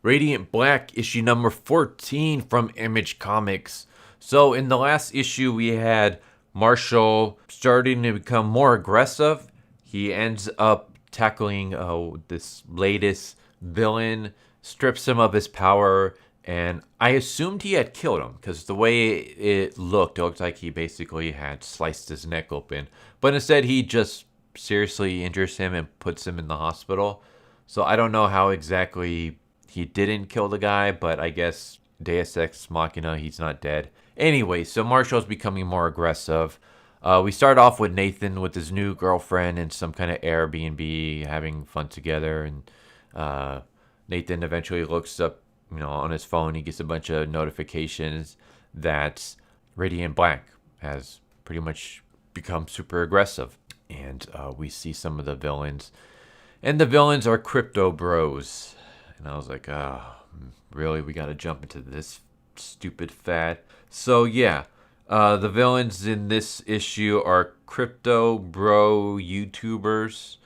Radiant Black, issue number 14 from Image Comics. So in the last issue, we had Marshall starting to become more aggressive. He ends up tackling this latest villain, strips him of his power, and I assumed he had killed him because the way it looked like he basically had sliced his neck open. But instead, he just seriously injures him and puts him in the hospital. So I don't know how exactly he didn't kill the guy, but I guess Deus Ex Machina, he's not dead. Anyway, so Marshall's becoming more aggressive. We start off with Nathan with his new girlfriend in some kind of Airbnb, having fun together, and Nathan eventually looks up, on his phone. He gets a bunch of notifications that Radiant Black has pretty much become super aggressive, and we see some of the villains, and the villains are Crypto Bros, and I was like, really, we gotta jump into this stupid fad. So yeah, the villains in this issue are Crypto Bro YouTubers,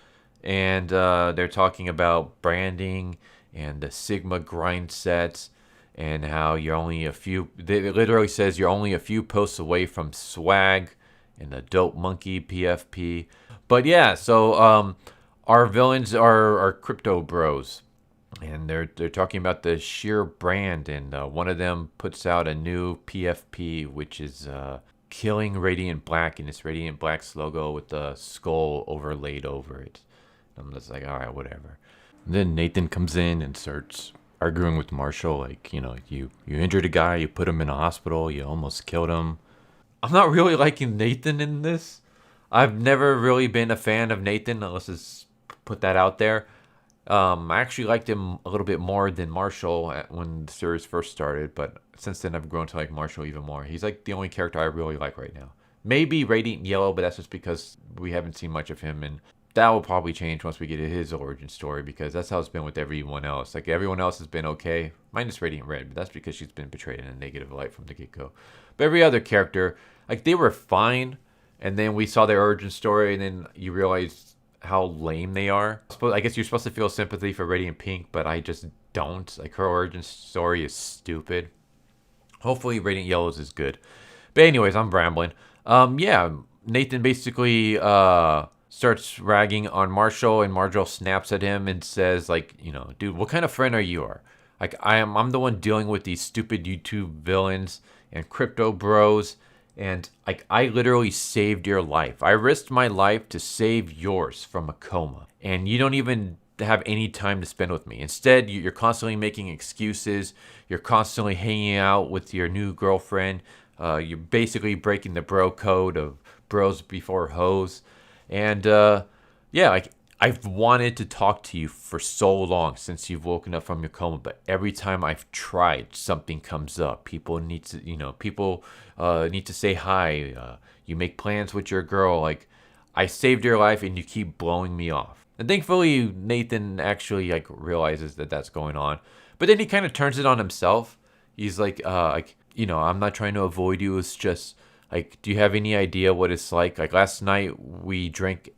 and they're talking about branding and the Sigma grind sets, and how you're only a few. It literally says you're only a few posts away from swag and the Dope Monkey PFP. But yeah, so our villains are Crypto Bros, and they're talking about the sheer brand, and one of them puts out a new PFP, which is killing Radiant Black, and it's Radiant Black's logo with the skull overlaid over it. I'm just like, all right, whatever. And then Nathan comes in and starts arguing with Marshall, like, you injured a guy, you put him in a hospital, you almost killed him. I'm not really liking Nathan in this. I've never really been a fan of Nathan, let's just put that out there. I actually liked him a little bit more than Marshall when the series first started, but since then I've grown to like Marshall even more. He's like the only character I really like right now. Maybe Radiant Yellow, but that's just because we haven't seen much of him, and that will probably change once we get to his origin story, because that's how it's been with everyone else. Like, everyone else has been okay, minus Radiant Red, but that's because she's been portrayed in a negative light from the get-go. But every other character, like, they were fine, and then we saw their origin story, and then you realize how lame they are. I guess you're supposed to feel sympathy for Radiant Pink, but I just don't. Like, her origin story is stupid. Hopefully Radiant Yellow's is good. But anyways, I'm rambling. Yeah, Nathan basically starts ragging on Marshall, and Marshall snaps at him and says, like, dude, what kind of friend are you? Like, I'm the one dealing with these stupid YouTube villains and Crypto Bros, and like, I literally saved your life. I risked my life to save yours from a coma, and you don't even have any time to spend with me. Instead, you're constantly making excuses. You're constantly hanging out with your new girlfriend. You're basically breaking the bro code of bros before hoes. And yeah, like, I've wanted to talk to you for so long since you've woken up from your coma, but every time I've tried, something comes up. People need to, need to say hi. You make plans with your girl. Like, I saved your life, and you keep blowing me off. And thankfully, Nathan actually realizes that that's going on, but then he kind of turns it on himself. He's like, I'm not trying to avoid you. It's just, like, do you have any idea what it's like? Like, last night we drank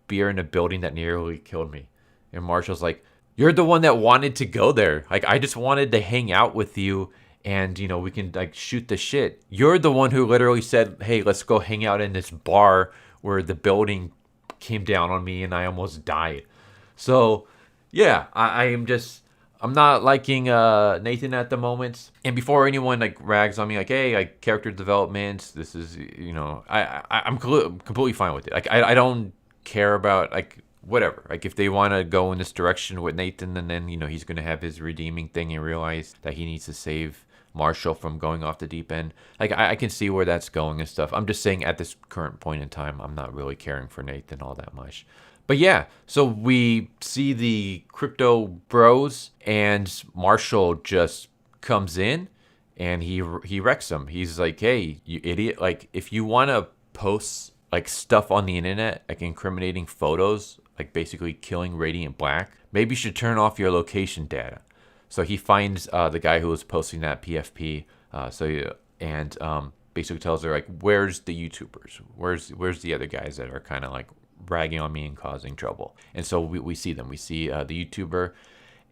beer in a building that nearly killed me. And Marshall's like, you're the one that wanted to go there. Like, I just wanted to hang out with you, and, we can, like, shoot the shit. You're the one who literally said, hey, let's go hang out in this bar where the building came down on me and I almost died. So, yeah, I'm not liking Nathan at the moment. And before anyone rags on me, like, hey, character development, this is, I'm completely fine with it. Like, I don't care about, whatever. Like, if they want to go in this direction with Nathan, and then, he's going to have his redeeming thing and realize that he needs to save Marshall from going off the deep end. Like, I can see where that's going and stuff. I'm just saying, at this current point in time, I'm not really caring for Nathan all that much. But yeah, so we see the Crypto Bros, and Marshall just comes in and he wrecks them. He's like, hey, you idiot. Like, if you want to post stuff on the internet, incriminating photos, basically killing Radiant Black, maybe you should turn off your location data. So he finds the guy who was posting that PFP. Basically tells her, where's the YouTubers? Where's the other guys that are kind of ragging on me and causing trouble? And so we see them. We see the YouTuber,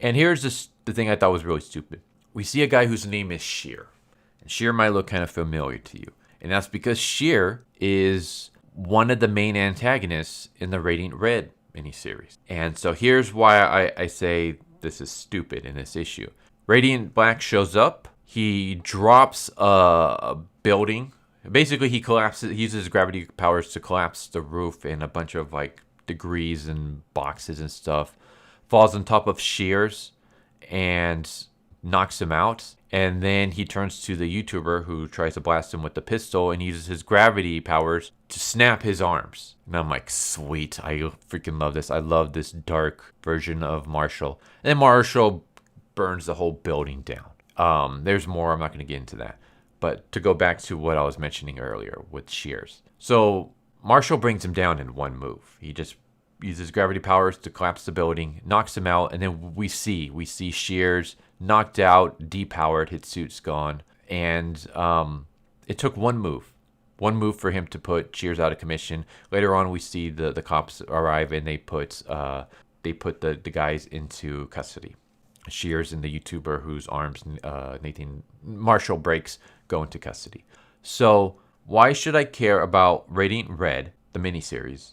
And here's the thing I thought was really stupid. We see a guy whose name is Sheer. And Sheer might look kind of familiar to you. And that's because Sheer is one of the main antagonists in the Radiant Red miniseries. And so here's why I say this is stupid in this issue. Radiant Black shows up. He drops a building. Basically, he collapses. He uses gravity powers to collapse the roof in a bunch of like degrees and boxes and stuff. Falls on top of Shears and knocks him out. And then he turns to the YouTuber who tries to blast him with the pistol and uses his gravity powers to snap his arms. And I'm like, sweet. I freaking love this. I love this dark version of Marshall. And then Marshall burns the whole building down. There's more. I'm not going to get into that. But to go back to what I was mentioning earlier with Shears. So Marshall brings him down in one move. He just uses gravity powers to collapse the building, knocks him out, and then we see Shears knocked out, depowered, his suit's gone, and it took one move for him to put Shears out of commission. Later on, we see the cops arrive and they put the guys into custody. Shears and the YouTuber whose arms Nathan Marshall breaks go into custody. So why should I care about Radiant Red, the miniseries,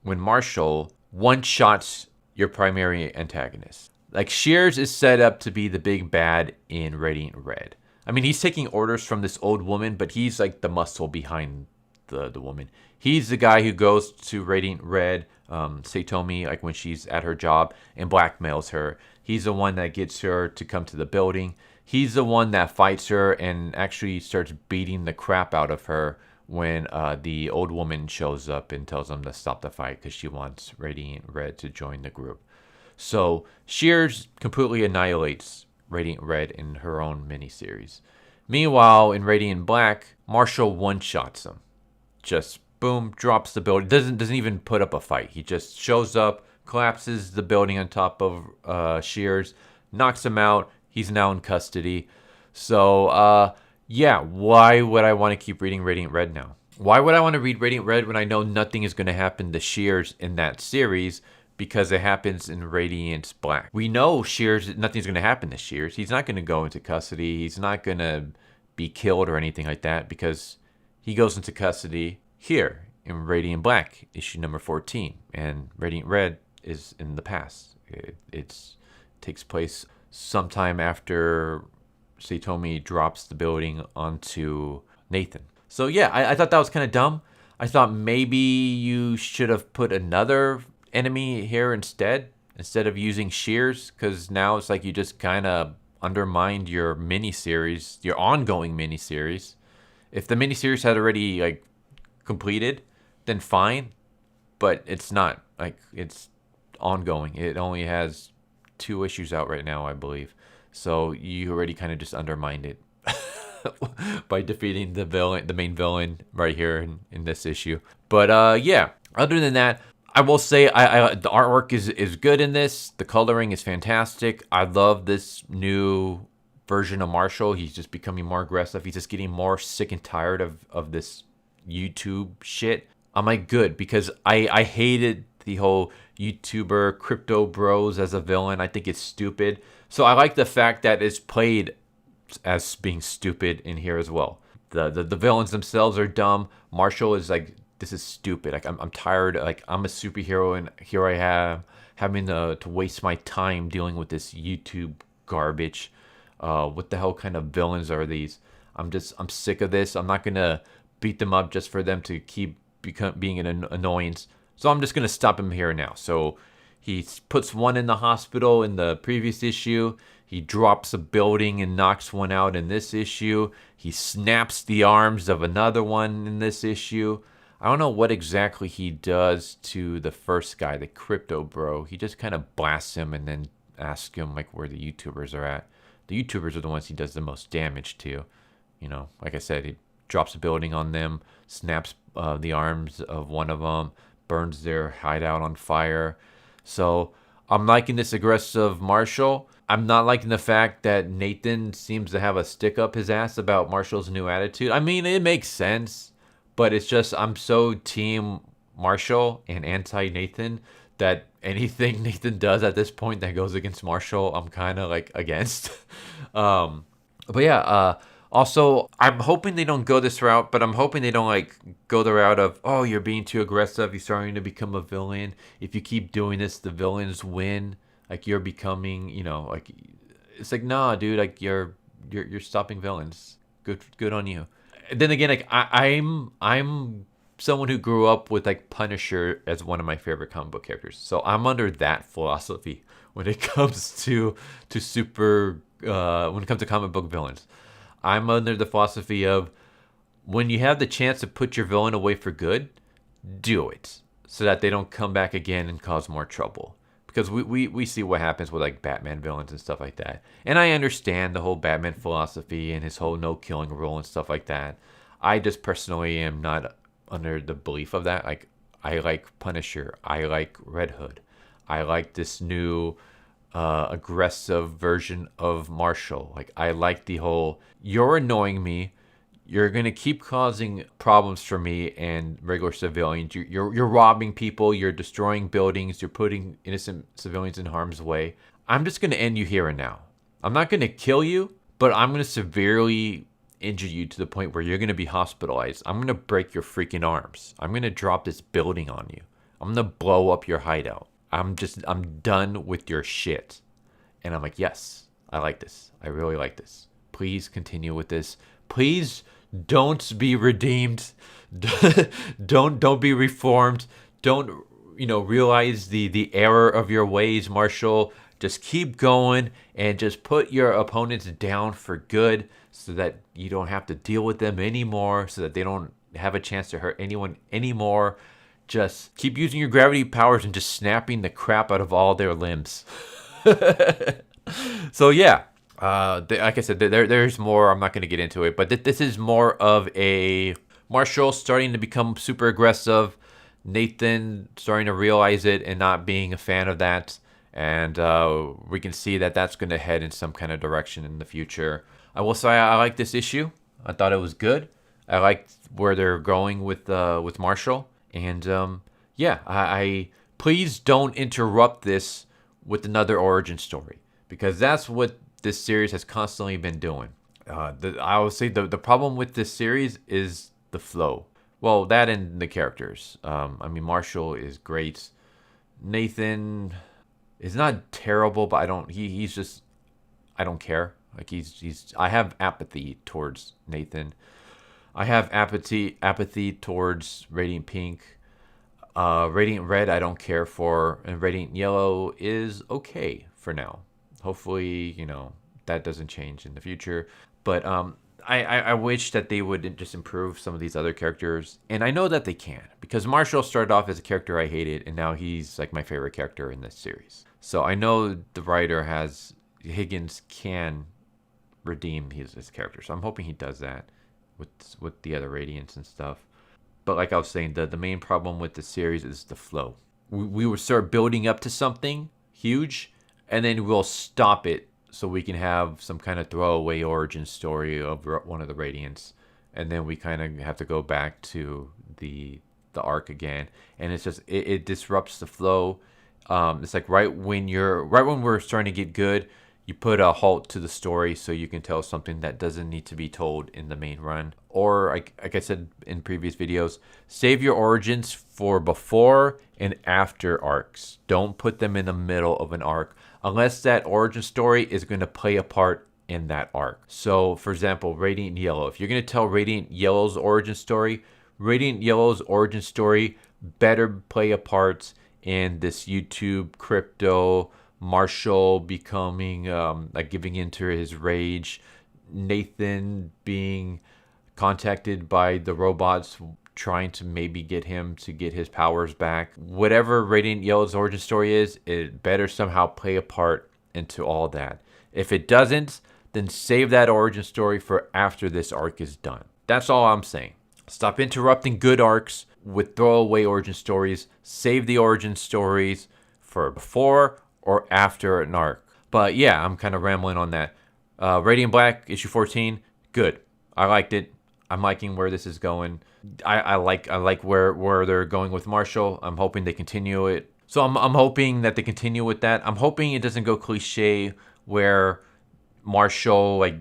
when Marshall one-shots your primary antagonist? Like, Shears is set up to be the big bad in Radiant Red. I mean, he's taking orders from this old woman, but he's like the muscle behind the woman. He's the guy who goes to Radiant Red, Saitomi, like when she's at her job, and blackmails her. He's the one that gets her to come to the building. He's the one that fights her and actually starts beating the crap out of her when the old woman shows up and tells him to stop the fight because she wants Radiant Red to join the group. So Shears completely annihilates Radiant Red in her own miniseries. Meanwhile, in Radiant Black, Marshall one-shots him. Just boom, drops the building. Doesn't even put up a fight. He just shows up, collapses the building on top of Shears, knocks him out. He's now in custody. So, yeah, why would I want to keep reading Radiant Red now? Why would I want to read Radiant Red when I know nothing is going to happen to Shears in that series? Because it happens in Radiant Black. We know Shears, nothing's going to happen to Shears. He's not going to go into custody. He's not going to be killed or anything like that because he goes into custody here in Radiant Black, issue number 14. And Radiant Red is in the past. It takes place sometime after Saitomi drops the building onto Nathan. So yeah, I thought that was kind of dumb. I thought maybe you should have put another enemy here instead of using Shears, because now it's like you just kind of undermined your miniseries, your ongoing miniseries. If the miniseries had already like completed, then fine, but it's not. Like, it's ongoing. It only has 2 issues out right now, I believe. So you already kind of just undermined it by defeating the main villain right here in this issue. But yeah, other than that, I will say the artwork is good in this. The coloring is fantastic. I love this new version of Marshall. He's just becoming more aggressive. He's just getting more sick and tired of this YouTube shit. I'm like, good, because I hated the whole YouTuber crypto bros as a villain. I think it's stupid. So I like the fact that it's played as being stupid in here as well. The villains themselves are dumb. Marshall is like, this is stupid. Like, I'm tired. Like, I'm a superhero, and here I am having to waste my time dealing with this YouTube garbage. What the hell kind of villains are these? I'm sick of this. I'm not gonna beat them up just for them to keep being an annoyance. So I'm just gonna stop him here now. So he puts one in the hospital in the previous issue. He drops a building and knocks one out in this issue. He snaps the arms of another one in this issue. I don't know what exactly he does to the first guy, the crypto bro. He just kind of blasts him and then asks him like where the YouTubers are at. The YouTubers are the ones he does the most damage to. You know, like I said, he drops a building on them, snaps the arms of one of them, burns their hideout on fire. So I'm liking this aggressive Marshall. I'm not liking the fact that Nathan seems to have a stick up his ass about Marshall's new attitude. I mean, it makes sense. But it's just, I'm so team Marshall and anti-Nathan that anything Nathan does at this point that goes against Marshall, I'm kind of like against. um, but yeah, also I'm hoping they don't go this route, but I'm hoping they don't like go the route of, oh, you're being too aggressive, you're starting to become a villain. If you keep doing this, the villains win. Like you're becoming, like it's like, nah, dude, like you're stopping villains. Good on you. Then again, like I'm someone who grew up with like Punisher as one of my favorite comic book characters. So I'm under that philosophy when it comes to super when it comes to comic book villains. I'm under the philosophy of when you have the chance to put your villain away for good, do it so that they don't come back again and cause more trouble. Because we see what happens with like Batman villains and stuff like that. And I understand the whole Batman philosophy and his whole no killing rule and stuff like that. I just personally am not under the belief of that. Like I like Punisher, I like Red Hood, I like this new aggressive version of Marshall. Like I like the whole you're annoying me, you're gonna keep causing problems for me and regular civilians. You're robbing people, you're destroying buildings, you're putting innocent civilians in harm's way. I'm just gonna end you here and now. I'm not gonna kill you, but I'm gonna severely injure you to the point where you're gonna be hospitalized. I'm gonna break your freaking arms. I'm gonna drop this building on you. I'm gonna blow up your hideout. I'm done with your shit. And I'm like, yes, I like this. I really like this. Please continue with this. Please don't be redeemed. Don't be reformed. Don't realize the error of your ways, Marshall. Just keep going and just put your opponents down for good so that you don't have to deal with them anymore, so that they don't have a chance to hurt anyone anymore. Just keep using your gravity powers and just snapping the crap out of all their limbs. So yeah, like I said, there's more. I'm not going to get into it, but this is more of a Marshall starting to become super aggressive, Nathan starting to realize it and not being a fan of that, and we can see that that's going to head in some kind of direction in the future. I will say I like this issue. I thought it was good. I liked where they're going with Marshall, and yeah, I please don't interrupt this with another origin story, because that's what this series has constantly been doing. I would say the problem with this series is the flow. Well, that and the characters. I mean, Marshall is great. Nathan is not terrible, but he's just, I don't care. Like I have apathy towards Nathan. I have apathy towards Radiant Pink. Radiant Red I don't care for, and Radiant Yellow is okay for now. Hopefully, that doesn't change in the future. But I wish that they would just improve some of these other characters. And I know that they can, because Marshall started off as a character I hated, and now he's like my favorite character in this series. So I know the writer Higgins can redeem his character. So I'm hoping he does that with the other Radiants and stuff. But like I was saying, the main problem with the series is the flow. We will start building up to something huge, and then we'll stop it so we can have some kind of throwaway origin story of one of the Radiants, and then we kind of have to go back to the arc again, and it's just it disrupts the flow. It's like right when we're starting to get good, you put a halt to the story so you can tell something that doesn't need to be told in the main run. Or, like I said in previous videos, save your origins for before and after arcs. Don't put them in the middle of an arc unless that origin story is going to play a part in that arc. So, for example, Radiant Yellow. If you're going to tell Radiant Yellow's origin story better play a part in this YouTube crypto Marshall becoming like giving into his rage, Nathan being contacted by the robots trying to maybe get him to get his powers back. Whatever Radiant Yellow's origin story is, it better somehow play a part into all that. If it doesn't, then save that origin story for after this arc is done. That's all I'm saying. Stop interrupting good arcs with throwaway origin stories. Save the origin stories for before or after an arc. But yeah, I'm kind of rambling on that. Radiant Black, issue 14, good. I liked it. I'm liking where this is going. I like where they're going with Marshall. I'm hoping they continue it. So I'm hoping that they continue with that. I'm hoping it doesn't go cliche where Marshall like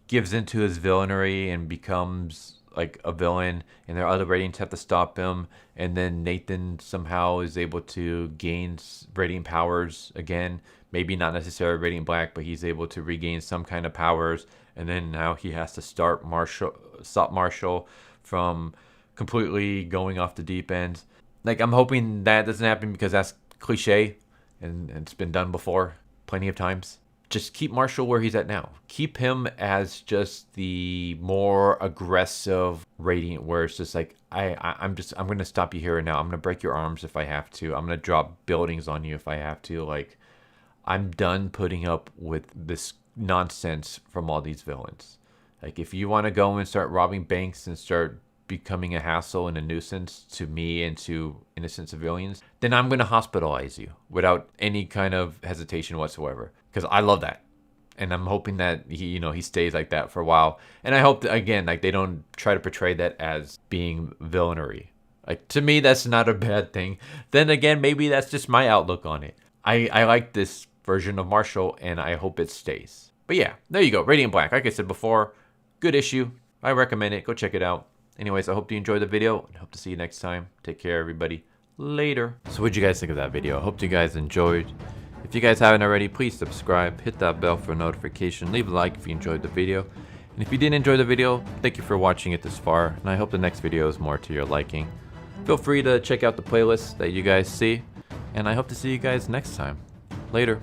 gives into his villainy and becomes like a villain, and their other radiants have to stop him, and then Nathan somehow is able to gain radiant powers again. Maybe not necessarily radiant black, but he's able to regain some kind of powers, and then now he has to stop Marshall from completely going off the deep end. Like, I'm hoping that doesn't happen because that's cliche and it's been done before plenty of times. Just keep Marshall where he's at now. Keep him as just the more aggressive Radiant, where it's just like, I'm gonna stop you here and now. I'm gonna break your arms if I have to. I'm gonna drop buildings on you if I have to. Like, I'm done putting up with this nonsense from all these villains. Like, if you want to go and start robbing banks and start becoming a hassle and a nuisance to me and to innocent civilians, then I'm going to hospitalize you without any kind of hesitation whatsoever. Because I love that. And I'm hoping that he stays like that for a while. And I hope that, again, like, they don't try to portray that as being villainy. Like, to me, that's not a bad thing. Then again, maybe that's just my outlook on it. I like this version of Marshall, and I hope it stays. But yeah, there you go. Radiant Black. Like I said before, good issue. I recommend it. Go check it out. Anyways, I hope you enjoyed the video, and hope to see you next time. Take care, everybody. Later. So what'd you guys think of that video? I hope you guys enjoyed. If you guys haven't already, please subscribe, hit that bell for a notification, leave a like if you enjoyed the video. And if you didn't enjoy the video, thank you for watching it this far, and I hope the next video is more to your liking. Feel free to check out the playlist that you guys see, and I hope to see you guys next time. Later.